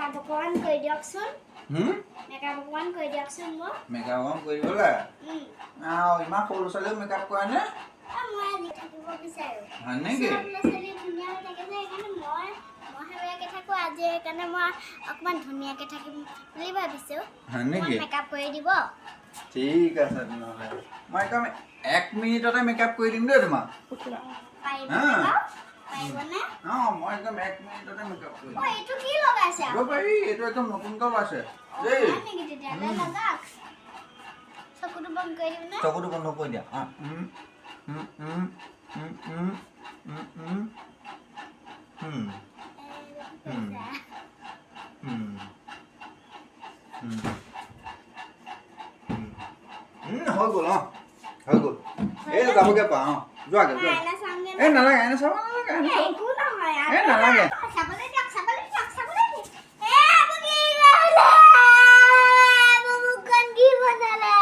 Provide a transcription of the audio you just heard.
makeup অকমান কৰি দিয়কচোন মেকআপ অকমান কৰি দিয়কচোন মোক মেকআপ অকমান কৰিবলৈ ইমান সৰু ছোৱালীও মেকআপ কৰে নে মই আজি থাকিব বিচাৰোঁ হয় নেকি চব ল'ৰা ছোৱালী ধুনীয়া হৈ থাকে যে সেইকাৰণে মই বেয়াকৈ থাকোঁ আজি সেইকাৰণে মই অকণমান ধুনীয়াকৈ থাকিম বুলি ভাবিছোঁ হয় নেকি মেকআপ কৰি দিব ঠিক আছে তেনেহ'লে মই একদম 1 মিনিটতে মেকআপ কৰি দিম দেই তোমাক পাৰিবনে মই একদম 1 মিনিটতে মেকআপ কৰি দিম এইটো কি লগাইছে পাৰি এইটো একদম নতুনকৈ ওলাইছে দেই নেকি তেতিয়াহ'লে লগাওক চকুটো বন্ধ কৰি দিম নে চকুটো বন্ধ কৰি দিয়া হৈ গ'ল হৈ গ'ল এই যাবগৈ পা যোৱাগৈ এই নালাগে এনে চাব নালাগে নালাগে চাবলৈ দিয়ক কি বনালে